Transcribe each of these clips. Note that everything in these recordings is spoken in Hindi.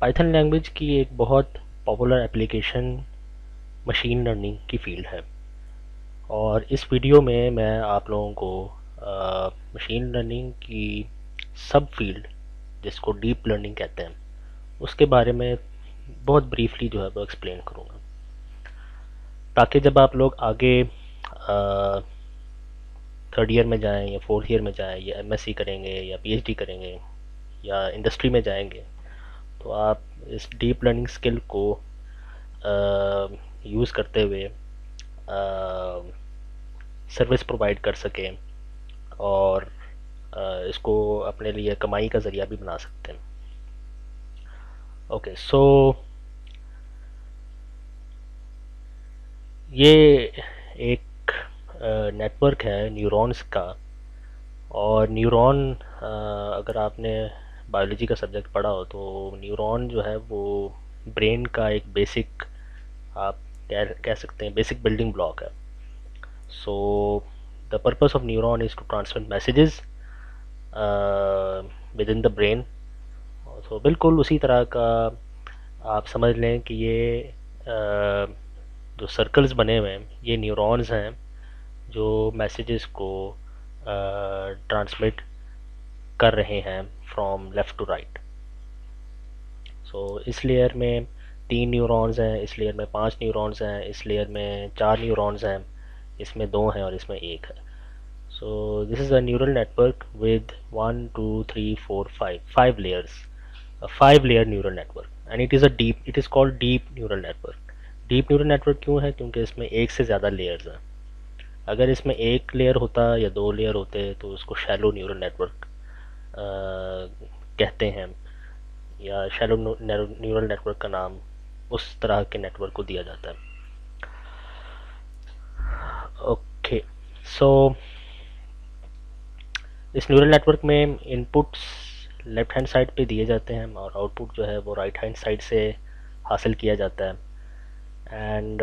पाइथन लैंग्वेज की एक बहुत पॉपुलर एप्लीकेशन मशीन लर्निंग की फील्ड है और इस वीडियो में मैं आप लोगों को मशीन लर्निंग की सब फील्ड जिसको डीप लर्निंग कहते हैं उसके बारे में बहुत ब्रीफली जो है वो एक्सप्लेन करूँगा, ताकि जब आप लोग आगे थर्ड ईयर में जाएं या फोर्थ ईयर में जाएं या एमएससी करेंगे या पीएचडी करेंगे या इंडस्ट्री में जाएंगे तो आप इस डीप लर्निंग स्किल को यूज़ करते हुए सर्विस प्रोवाइड कर सकें और इसको अपने लिए कमाई का ज़रिया भी बना सकते हैं। ओके, सो ये एक नेटवर्क है न्यूरॉन्स का। और न्यूरॉन, अगर आपने बायोलॉजी का सब्जेक्ट पढ़ा हो तो न्यूरॉन जो है वो ब्रेन का एक बेसिक, आप कह सकते हैं बेसिक बिल्डिंग ब्लॉक है। So the purpose of neuron is to transmit messages within the brain. तो बिल्कुल उसी तरह का आप समझ लें कि ये जो सर्कल्स बने हुए हैं ये न्यूरॉन्स हैं जो मैसेजेस को ट्रांसमिट कर रहे हैं फ्रॉम लेफ़्ट टू राइट। सो इस लेयर में 3 न्यूरॉन्स हैं, इस लेयर में 5 न्यूरॉन्स हैं, इस लेयर में 4 न्यूरॉन्स हैं, इसमें 2 हैं और इसमें 1 है। So this is a neural network with 1, 2, 3, 4, 5 layers, a 5 layer neural network, and it is called deep neural network. Deep neural network क्यों है? क्योंकि इसमें एक से ज़्यादा layers हैं। अगर इसमें एक लेयर होता या 2 लेयर होते तो उसको शैलो न्यूरल नेटवर्क कहते हैं, या शैलो न्यूरल नेटवर्क का नाम उस तरह के नेटवर्क को दिया जाता है। ओके, सो इस न्यूरल नेटवर्क में इनपुट्स लेफ्ट हैंड साइड पे दिए जाते हैं और आउटपुट जो है वो राइट हैंड साइड से हासिल किया जाता है। एंड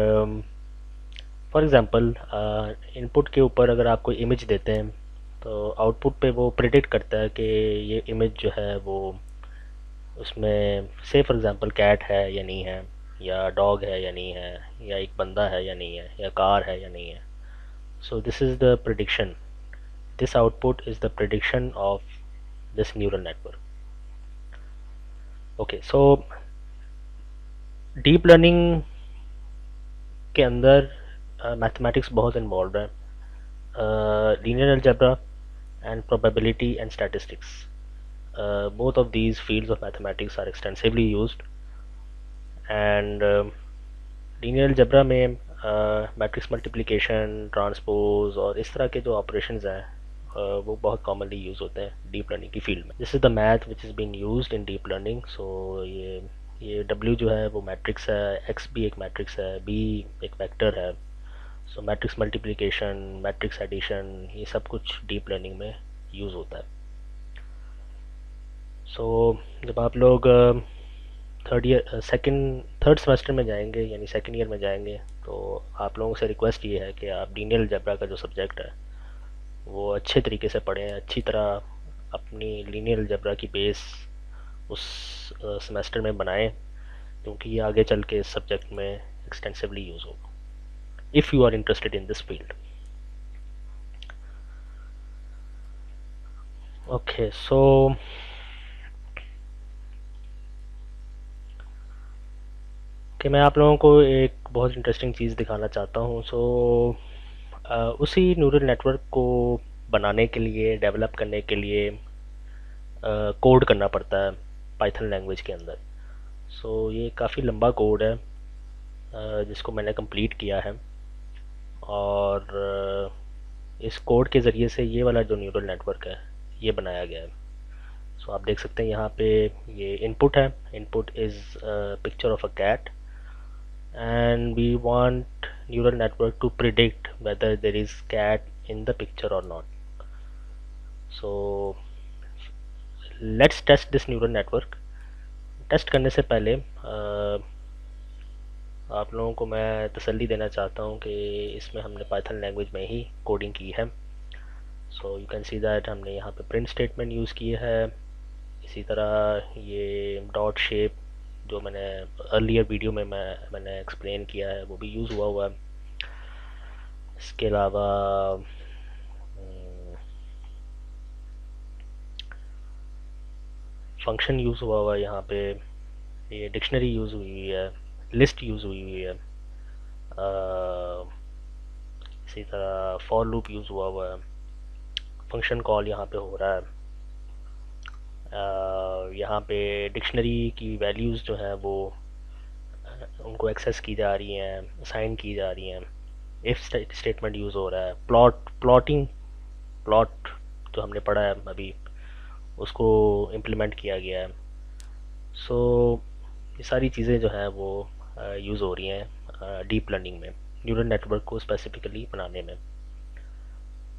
फॉर एग्जांपल इनपुट के ऊपर अगर आप कोई इमेज देते हैं तो आउटपुट पे वो प्रिडिक्ट करता है कि ये इमेज जो है वो उसमें से फॉर एग्जांपल कैट है या नहीं है, या डॉग है या नहीं है, या एक बंदा है या नहीं है, या कार है या नहीं है। सो this is the prediction, this output is the prediction of this neural network. Okay, so deep learning के अंदर मैथमेटिक्स बहुत इन्वॉल्व है। Linear algebra and probability and statistics, both of these fields of mathematics are extensively used, and linear algebra में मैट्रिक्स मल्टीप्लिकेशन, ट्रांसपोज और इस तरह के जो ऑपरेशंस हैं वो बहुत कॉमनली यूज़ होते हैं डीप लर्निंग की फील्ड में। This is the math which is been used in deep learning. So ये W जो है वो मैट्रिक्स है, X भी एक मैट्रिक्स है, B एक वेक्टर है। सो मैट्रिक्स मल्टीप्लिकेशन, मैट्रिक्स एडिशन, ये सब कुछ डीप लर्निंग में यूज़ होता है। सो जब आप लोग थर्ड सेमेस्टर में जाएंगे यानी सेकेंड ईयर में जाएंगे तो आप लोगों से रिक्वेस्ट ये है कि आप लीनियर अलजेब्रा का जो सब्जेक्ट है वो अच्छे तरीके से पढ़ें, अच्छी तरह अपनी लीनियर अलजेब्रा की बेस उस सेमेस्टर में बनाएं, क्योंकि ये आगे चल के इस सब्जेक्ट में एक्सटेंसिवली यूज़ होगा if you are interested in this field. Okay, so कि मैं आप लोगों को एक बहुत इंटरेस्टिंग चीज़ दिखाना चाहता हूँ। सो उसी न्यूरल नेटवर्क को बनाने के लिए, डेवलप करने के लिए कोड करना पड़ता है पाइथन लैंग्वेज के अंदर। सो ये काफ़ी लंबा कोड है जिसको मैंने कंप्लीट किया है, और इस कोड के ज़रिए से ये वाला जो न्यूरल नेटवर्क है ये बनाया गया है। सो आप देख सकते हैं यहाँ पे ये इनपुट है, input is picture of a cat, and we want neural network to predict whether there is cat in the picture or not. So let's test this neural network. Test करने से पहले आप लोगों को मैं तसल्ली देना चाहता हूँ कि इसमें हमने पाइथन लैंग्वेज में ही कोडिंग की है। सो यू कैन सी दैट हमने यहाँ पे प्रिंट स्टेटमेंट यूज़ की है, इसी तरह ये डॉट शेप जो मैंने अर्लियर वीडियो में मैंने एक्सप्लेन किया है वो भी यूज़ हुआ है। इसके अलावा फंक्शन यूज़ हुआ है यहाँ पे, ये डिक्शनरी यूज़ हुई है, लिस्ट यूज़ हुई है, इसी तरह फॉर लूप यूज़ हुआ है, फंक्शन कॉल यहाँ पे हो रहा है, यहाँ पे डिक्शनरी की वैल्यूज़ जो हैं वो उनको एक्सेस की जा रही हैं, असाइन की जा रही हैं, इफ स्टेटमेंट यूज़ हो रहा है, प्लॉट जो हमने पढ़ा है अभी उसको इम्प्लीमेंट किया गया है। सो ये सारी चीज़ें जो हैं वो यूज़ हो रही हैं डीप लर्निंग में, न्यूरल नेटवर्क को स्पेसिफिकली बनाने में।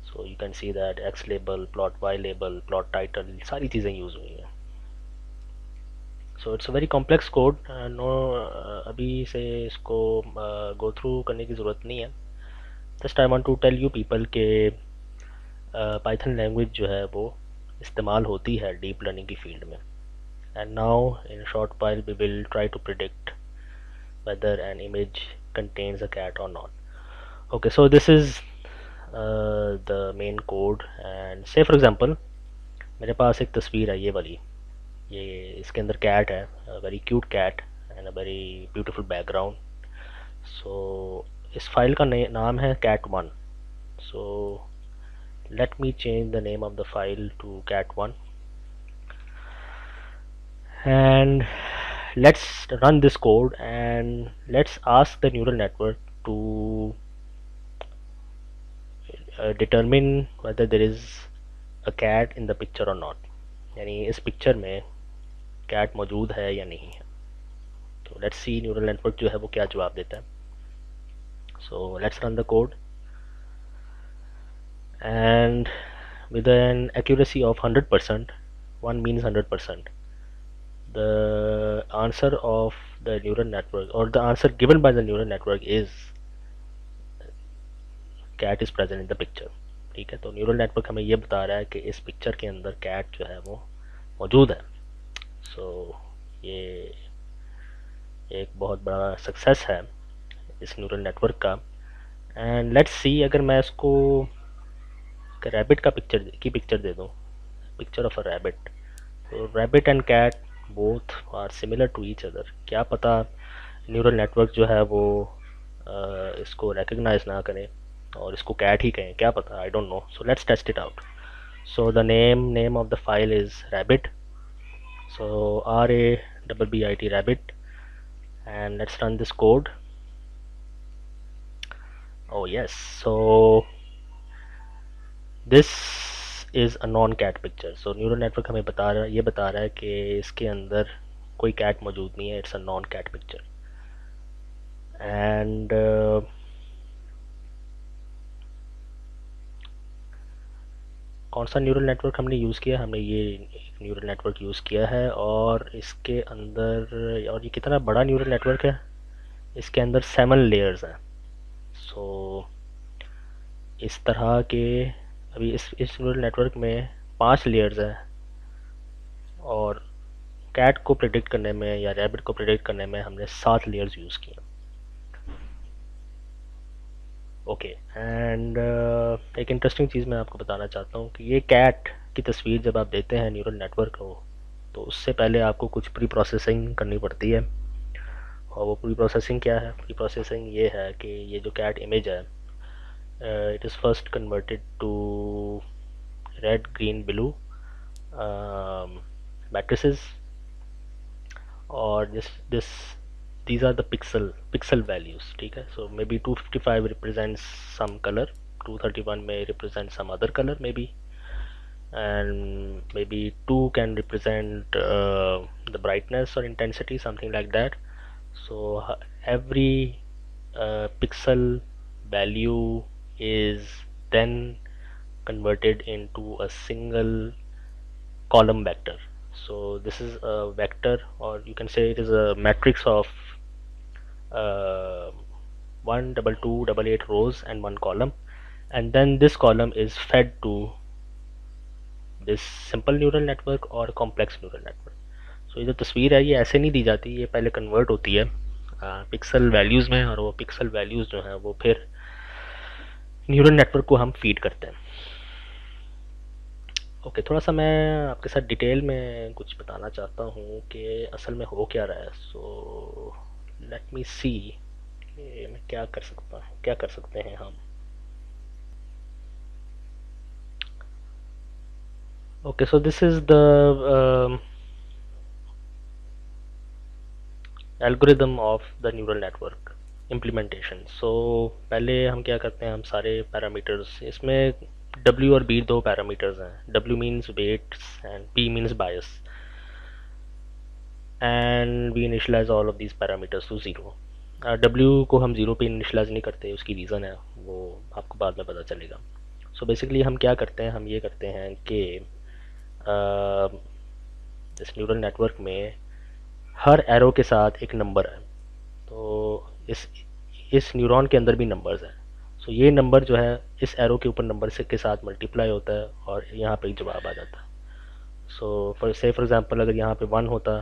So you can see that X label, plot Y label, plot title, सारी चीज़ें यूज़ हुई हैं। So it's a very complex code, no अभी से इसको गो थ्रू करने की ज़रूरत नहीं है। Just I want to tell you people के पाइथन लैंग्वेज जो है वो इस्तेमाल होती है डीप लर्निंग की फील्ड में। And now in short while we will try to predict whether an image contains a cat or not. Okay, so this is the main code, and say for example मेरे पास एक तस्वीर है ये वाली, ये इसके अंदर कैट है, very cute cat and a very beautiful background. So इस फाइल का नाम है cat1। So let me change the name of the file to cat1 and let's run this code and let's ask the neural network to determine whether there is a cat in the picture or not, यानी इस पिक्चर में कैट मौजूद है या नहीं है। तो लेट्स सी न्यूरल नेटवर्क जो है वो क्या जवाब देता है। So let's run the code and with an accuracy of 100%, 1 means 100%, the answer of the neural network or the answer given by the neural network is cat is present in the picture। ठीक है, तो न्यूरल नेटवर्क हमें ये बता रहा है कि इस पिक्चर के अंदर कैट जो है वो मौजूद है। सो ये एक बहुत बड़ा सक्सेस है इस न्यूरल नेटवर्क का। एंड लेट्स सी अगर मैं इसको रैबिट का पिक्चर दे दूँ, पिक्चर ऑफ अ रैबिट, तो rabbit and cat both are similar to each other. क्या पता न्यूरल नेटवर्क जो है वो इसको रिकग्नाइज ना करें और इसको कैट ही कहें, क्या पता, I don't know. So let's test it out. So the name of the file is rabbit, so RABBIT rabbit, and let's run this code. Oh yes, so this is a non cat picture. So neural network हमें ये बता रहा है कि इसके अंदर कोई कैट मौजूद नहीं है, it's a non cat picture. And कौन सा न्यूरल नेटवर्क हमने यूज़ किया, हमने ये न्यूरल नेटवर्क यूज़ किया है और इसके अंदर, और ये कितना बड़ा न्यूरल नेटवर्क है, इसके अंदर 7 लेयर्स हैं। सो इस तरह के अभी इस न्यूरल नेटवर्क में 5 लेयर्स हैं और कैट को प्रेडिक्ट करने में या रैबिट को प्रेडिक्ट करने में हमने 7 लेयर्स यूज़ किए। ओके, एंड एक इंटरेस्टिंग चीज़ मैं आपको बताना चाहता हूँ कि ये कैट की तस्वीर जब आप देते हैं न्यूरल नेटवर्क को, तो उससे पहले आपको कुछ प्री प्रोसेसिंग करनी पड़ती है। और वो प्री प्रोसेसिंग क्या है? प्री प्रोसेसिंग ये है कि ये जो कैट इमेज है, it is first converted to red, green, blue matrices, और this these are the pixel values। ठीक है, so maybe 255 represents some color, 231 may represent some other color maybe, and maybe 2 can represent the brightness or intensity, something like that। So every pixel value is then converted into a single column vector। So this is a vector, or you can say it is a matrix of 1, 2, 2, 8 rows and 1 column, and then this column is fed to this simple neural network or complex neural network। सो ये जो तस्वीर है ये ऐसे नहीं दी जाती, ये पहले कन्वर्ट होती है पिक्सल वैल्यूज़ में, और वो पिक्सल वैल्यूज़ जो हैं वो फिर न्यूरल नेटवर्क को हम फीड करते हैं। ओके, थोड़ा सा मैं आपके साथ डिटेल में कुछ बताना चाहता हूँ कि असल में हो क्या रहा है। सो लेट मी सी मैं क्या कर सकता हूँ, क्या कर सकते हैं हम। Okay, so this is the algorithm of the neural network implementation. So पहले हम क्या करते हैं, हम सारे पैरामीटर्स इसमें W और B दो पैरामीटर्स हैं। W means weights and B means bias, and we initialize all of these parameters to zero. W को हम ज़ीरो पे इनिशलाइज नहीं करते, उसकी रीज़न है वो आपको बाद में पता चलेगा। सो बेसिकली हम क्या करते हैं, हम ये करते हैं कि इस न्यूरल नेटवर्क में हर एरो के साथ एक नंबर है। तो इस न्यूरॉन के अंदर भी नंबर्स हैं। सो ये नंबर जो है इस एरो के ऊपर नंबर से के साथ मल्टीप्लाई होता है और यहाँ पे जवाब आ जाता है। सो फॉर एग्जांपल अगर यहाँ पे 1 होता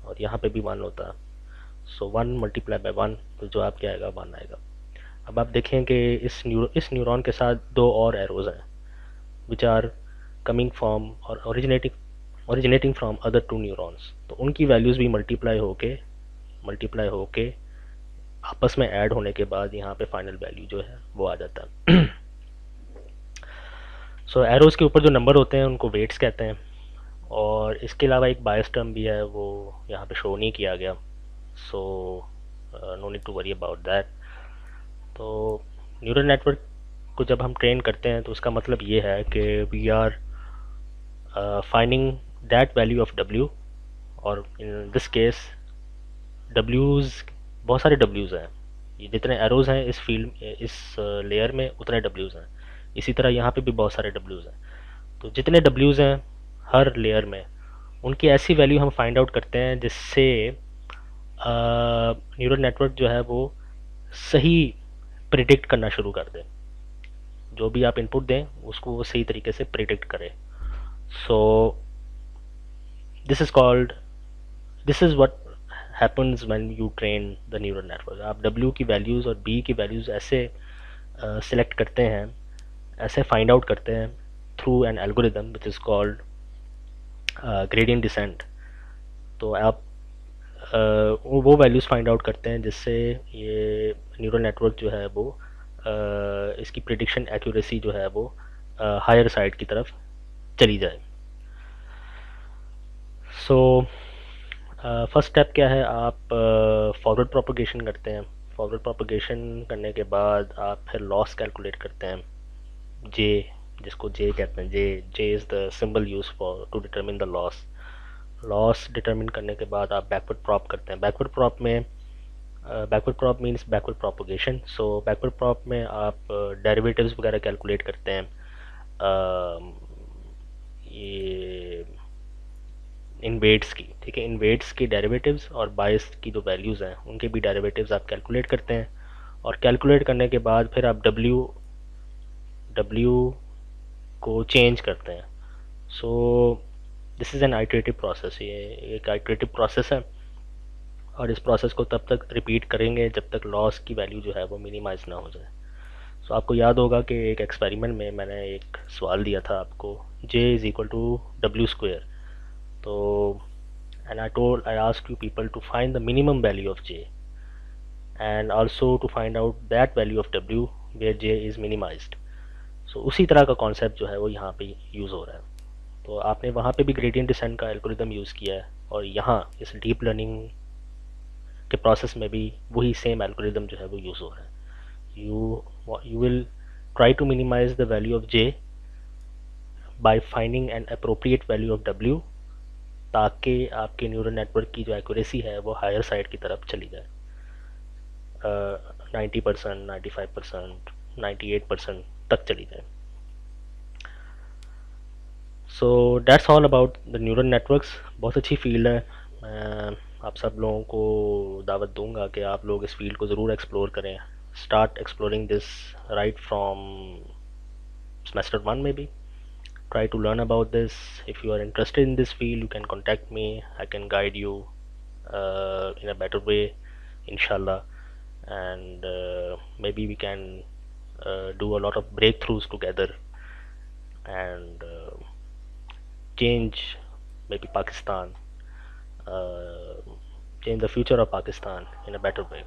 और यहाँ पे भी 1 होता, सो 1 मल्टीप्लाई बाय 1 तो जवाब क्या आएगा, 1 आएगा। अब आप देखें कि इस न्यूरॉन के साथ दो और एरोज हैं विच आर कमिंग फ्रॉम और originating from other to neurons. तो उनकी वैल्यूज़ भी मल्टीप्लाई होके आपस में ऐड होने के बाद यहाँ पे फाइनल वैल्यू जो है वो आ जाता है। सो एरोज़ के ऊपर जो नंबर होते हैं उनको वेट्स कहते हैं, और इसके अलावा एक बायस टर्म भी है, वो यहाँ पे शो नहीं किया गया। So no need to worry about that. तो न्यूरल नेटवर्क को जब हम ट्रेन करते हैं तो उसका मतलब ये है कि we are finding that value of W, और इन दिस केस W's, बहुत सारे W's हैं। ये जितने एरोज़ हैं इस लेयर में उतने W's हैं। इसी तरह यहाँ पे भी बहुत सारे W's हैं। तो जितने W's हैं हर लेयर में, उनकी ऐसी वैल्यू हम फाइंड आउट करते हैं जिससे न्यूरल नेटवर्क जो है वो सही प्रिडिक्ट करना शुरू कर दे। जो भी आप इनपुट दें उसको वो सही तरीके से प्रिडिक्ट करे। सो this is called this is what happens when you train the neural network. आप W की वैल्यूज़ और B की वैल्यूज़ ऐसे सिलेक्ट करते हैं, ऐसे फाइंड आउट करते हैं through an algorithm which is called gradient descent. तो आप वो वैल्यूज़ फाइंड आउट करते हैं जिससे ये न्यूरल नेटवर्क जो है वो इसकी प्रिडिक्शन एक्यूरेसी जो है वो हायर साइड की तरफ चली जाए। सो फर्स्ट स्टेप क्या है, आप फॉरवर्ड प्रोपगेशन करते हैं। फॉरवर्ड प्रोपगेशन करने के बाद आप फिर लॉस कैलकुलेट करते हैं, जे, जिसको जे कहते हैं। J is the symbol use for to determine the loss. Loss determine करने के बाद आप बैकवर्ड प्रॉप करते हैं। Backward prop means backward propagation. So backward prop में आप डेरिवेटिव्स वगैरह कैलकुलेट करते हैं। ये इन वेट्स की, ठीक है, इन वेट्स की डेरिवेटिव्स और बायस की जो वैल्यूज़ हैं उनके भी डेरिवेटिव्स आप कैलकुलेट करते हैं। और कैलकुलेट करने के बाद फिर आप W को चेंज करते हैं। सो this is an iterative process, ये एक आइटरेटिव प्रोसेस है, और इस प्रोसेस को तब तक रिपीट करेंगे जब तक लॉस की वैल्यू जो है वो मिनिमाइज ना हो जाए। सो आपको याद होगा कि एक एक्सपेरिमेंट में मैंने एक सवाल दिया था आपको, J is equal to W²। तो I asked you people to find the minimum value of J and also to find out that value of W where J is minimized. So उसी तरह का कॉन्सेप्ट जो है वो यहाँ पे यूज़ हो रहा है। तो आपने वहाँ पे भी ग्रेडियंट डिसेंट का एल्गोरिदम यूज़ किया है, और यहाँ इस डीप लर्निंग के प्रोसेस में भी वही सेम एल्गोरिदम जो है वो यूज़ हो रहा है। You will try to minimize the value of J by finding an appropriate value of W, ताकि आपके न्यूरल नेटवर्क की जो एक्यूरेसी है वो हायर साइड की तरफ चली जाए, 90%, 95%, 98% तक चली जाए। So that's all about the neural networks. बहुत अच्छी फील्ड है। मैं आप सब लोगों को दावत दूंगा कि आप लोग इस फील्ड को ज़रूर एक्सप्लोर करें। Start exploring this right from semester 1 में भी, try to learn about this. If you are interested in this field, you can contact me. I can guide you in a better way, inshallah. And maybe we can do a lot of breakthroughs together and change maybe Pakistan, uh, change the future of Pakistan in a better way.